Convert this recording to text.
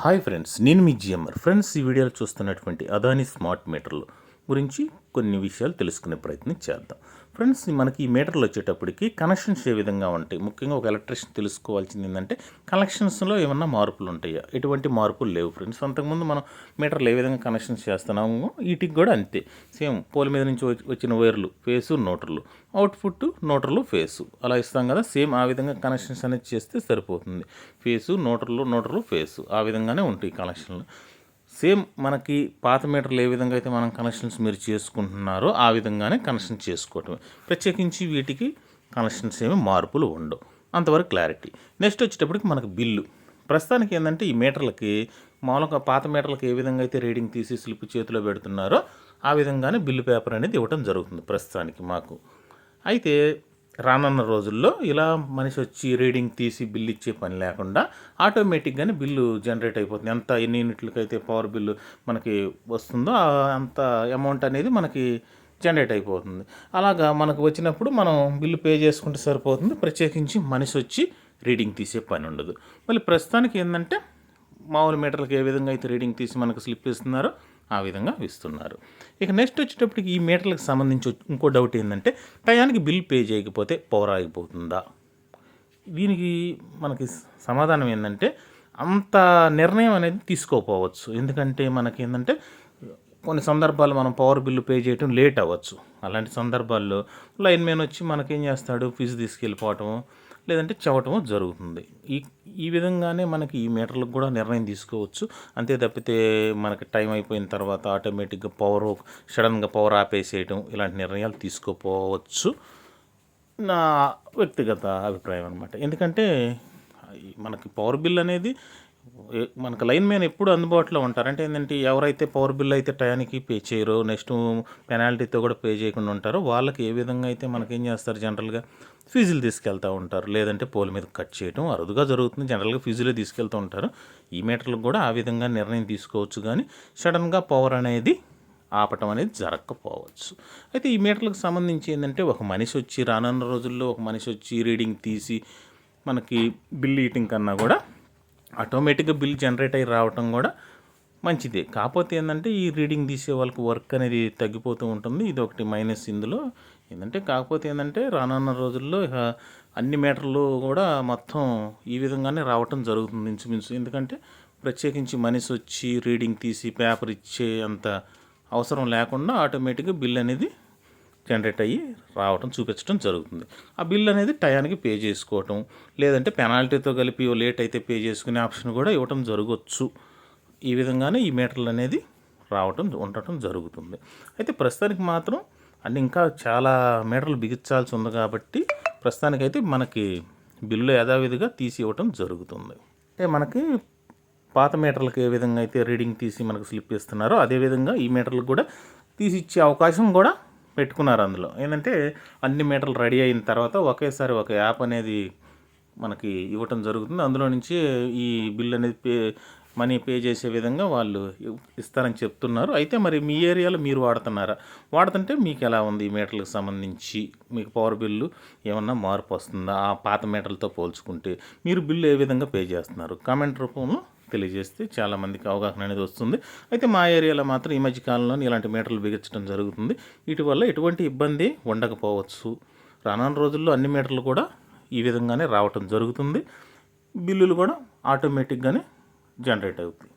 Hi friends, నేను మీ GMR. Friends, ఈ వీడియోలో చూస్తున్నటువంటి అదాని స్మార్ట్ మీటర్లు గురించి కొన్ని విషయాలు తెలుసుకునే ప్రయత్నం చేద్దాం. ఫ్రెండ్స్, మనకి ఈ మీటర్లు వచ్చేటప్పటికి కనెక్షన్స్ ఏ విధంగా ఉంటాయి, ముఖ్యంగా ఒక ఎలక్ట్రీషియన్ తెలుసుకోవాల్సింది ఏంటంటే కనెక్షన్స్లో ఏమన్నా మార్పులు ఉంటాయా? ఎటువంటి మార్పులు లేవు ఫ్రెండ్స్. అంతకుముందు మనం మీటర్లు ఏ విధంగా కనెక్షన్స్ చేస్తున్నామో వీటికి కూడా అంతే, సేమ్ పోల్ మీద నుంచి వచ్చిన వైర్లు ఫేసు, నోటర్లు, అవుట్పుట్, నోటర్లు, ఫేసు అలా ఇస్తాం కదా. సేమ్ ఆ విధంగా కనెక్షన్స్ అనేది చేస్తే సరిపోతుంది. ఫేసు, నోటర్లు, ఫేసు ఆ విధంగానే ఉంటాయి కనెక్షన్లు. సేమ్ మనకి పాత మీటర్లు ఏ విధంగా అయితే మనం కనెక్షన్స్ మీరు చేసుకుంటున్నారో ఆ విధంగానే కనెక్షన్ చేసుకోవటమే. ప్రత్యేకించి వీటికి కనెక్షన్స్ ఏమి మార్పులు ఉండవు. అంతవరకు క్లారిటీ. నెక్స్ట్ వచ్చేటప్పటికి మనకు బిల్లు. ప్రస్తుతానికి ఏంటంటే ఈ మీటర్లకి మామూలుగా పాత మీటర్లకి ఏ విధంగా అయితే రీడింగ్ తీసి స్లిప్ చేతిలో పెడుతున్నారో ఆ విధంగానే బిల్లు పేపర్ అనేది ఇవ్వటం జరుగుతుంది ప్రస్తుతానికి మాకు. అయితే రానున్న రోజుల్లో ఇలా మనిషి వచ్చి రీడింగ్ తీసి బిల్లు ఇచ్చే పని లేకుండా ఆటోమేటిక్గానే బిల్లు జనరేట్ అయిపోతుంది. ఎన్ని యూనిట్లకైతే పవర్ బిల్లు మనకి వస్తుందో అంత అమౌంట్ అనేది మనకి జనరేట్ అయిపోతుంది. అలాగా మనకు వచ్చినప్పుడు మనం బిల్లు పే చేసుకుంటే సరిపోతుంది. ప్రత్యేకించి మనిషి వచ్చి రీడింగ్ తీసే పని ఉండదు. మళ్ళీ ప్రస్తుతానికి ఏంటంటే మామూలు మీటర్లకు ఏ విధంగా అయితే రీడింగ్ తీసి మనకు స్లిప్ ఇస్తున్నారో ఆ విధంగా ఇస్తున్నారు. ఇక నెక్స్ట్ వచ్చేటప్పటికి ఈ మీటర్లకు సంబంధించి ఇంకో డౌట్ ఏంటంటే టయానికి బిల్ పే చేయకపోతే పవర్ ఆగిపోతుందా? దీనికి మనకి సమాధానం ఏంటంటే అంత నిర్ణయం అనేది తీసుకోకపోవచ్చు. ఎందుకంటే మనకి ఏంటంటే కొన్ని సందర్భాలు మనం పవర్ బిల్లు పే చేయడం లేట్ అవ్వచ్చు. అలాంటి సందర్భాల్లో లైన్ మ్యాన్ వచ్చి మనకేం చేస్తాడు, ఫీజు తీసుకెళ్ళిపోవటము లేదంటే చెవటము జరుగుతుంది. ఈ విధంగానే మనకి ఈ మీటర్లకు కూడా నిర్ణయం తీసుకోవచ్చు. అంతే తప్పితే మనకి టైం అయిపోయిన తర్వాత ఆటోమేటిక్గా సడన్గా పవర్ ఆపేసేయటం ఇలాంటి నిర్ణయాలు తీసుకోపోవచ్చు. నా వ్యక్తిగత అభిప్రాయం అనమాట. ఎందుకంటే మనకి పవర్ బిల్ అనేది మనకు లైన్ మ్యాన్ ఎప్పుడు అందుబాటులో ఉంటారు. అంటే ఏంటంటే ఎవరైతే పవర్ బిల్ అయితే టయానికి పే చేయరో, నెక్స్ట్ పెనాల్టీతో కూడా పే చేయకుండా ఉంటారో వాళ్ళకి ఏ విధంగా అయితే మనకేం చేస్తారు, జనరల్గా ఫీజులు తీసుకెళ్తూ ఉంటారు. లేదంటే పోల్ మీద కట్ చేయడం అరుదుగా జరుగుతుంది. జనరల్గా ఫీజులే తీసుకెళ్తూ ఉంటారు. ఈ మీటర్లకు కూడా ఆ విధంగా నిర్ణయం తీసుకోవచ్చు, కానీ సడన్గా పవర్ అనేది ఆపటం అనేది జరగకపోవచ్చు. అయితే ఈ మీటర్లకు సంబంధించి ఏంటంటే ఒక మనిషి వచ్చి రానున్న రోజుల్లో ఒక మనిషి వచ్చి రీడింగ్ తీసి మనకి బిల్ ఈటింగ్ కన్నా కూడా ఆటోమేటిక్గా బిల్ జనరేట్ అయ్యి రావటం కూడా మంచిదే. కాకపోతే ఏంటంటే ఈ రీడింగ్ తీసే వాళ్ళకి వర్క్ అనేది తగ్గిపోతూ ఉంటుంది. ఇది ఒకటి మైనస్ ఇందులో ఏంటంటే. కాకపోతే ఏంటంటే రానున్న రోజుల్లో ఇక అన్ని మీటర్లు కూడా మొత్తం ఈ విధంగానే రావటం జరుగుతుంది ఇంచుమించు. ఎందుకంటే ప్రత్యేకించి మనిషి వచ్చి రీడింగ్ తీసి పేపర్ ఇచ్చే అంత అవసరం లేకుండా ఆటోమేటిక్గా బిల్ అనేది జనరేట్ అయ్యి చూపించడం జరుగుతుంది. ఆ బిల్ అనేది టయానికి పే చేసుకోవటం, లేదంటే పెనాల్టీతో కలిపి లేట్ అయితే పే చేసుకునే ఆప్షన్ కూడా ఇవ్వటం జరగవచ్చు. ఈ విధంగానే ఈ మీటర్లు అనేది ఉండటం జరుగుతుంది. అయితే ప్రస్తుతానికి మాత్రం ఇంకా చాలా మీటర్లు బిగించాల్సి ఉంది కాబట్టి ప్రస్తుతానికైతే మనకి బిల్లు యథావిధిగా తీసి ఇవ్వటం జరుగుతుంది. అంటే మనకి పాత మీటర్లకు ఏ విధంగా అయితే రీడింగ్ తీసి మనకు స్లిప్ ఇస్తున్నారో అదేవిధంగా ఈ మీటర్లకు కూడా తీసి ఇచ్చే అవకాశం కూడా పెట్టుకున్నారు. అందులో ఏంటంటే అన్ని మీటర్లు రెడీ అయిన తర్వాత ఒకేసారి ఒక యాప్ అనేది మనకి ఇవ్వటం జరుగుతుంది. అందులో నుంచి ఈ బిల్ అనేది మనీ పే చేసే విధంగా వాళ్ళు ఇస్తారని చెప్తున్నారు. అయితే మరి మీ ఏరియాలో మీరు వాడుతుంటే మీకు ఎలా ఉంది? ఈ మీటర్లకు సంబంధించి మీకు పవర్ బిల్లు ఏమన్నా మార్పు వస్తుందా? ఆ పాత మీటర్లతో పోల్చుకుంటే మీరు బిల్లు ఏ విధంగా పే చేస్తున్నారు? కామెంట్ రూపంలో తెలియజేస్తే చాలామందికి అవగాహన అనేది వస్తుంది. అయితే మా ఏరియాలో మాత్రం ఈ మధ్య కాలంలో ఇలాంటి మీటర్లు బిగించడం జరుగుతుంది. వీటి వల్ల ఎటువంటి ఇబ్బంది ఉండకపోవచ్చు. రానున్న రోజుల్లో అన్ని మీటర్లు కూడా ఈ విధంగానే రావటం జరుగుతుంది. బిల్లులు కూడా ఆటోమేటిక్గానే జనరేట్ అవుతాయి.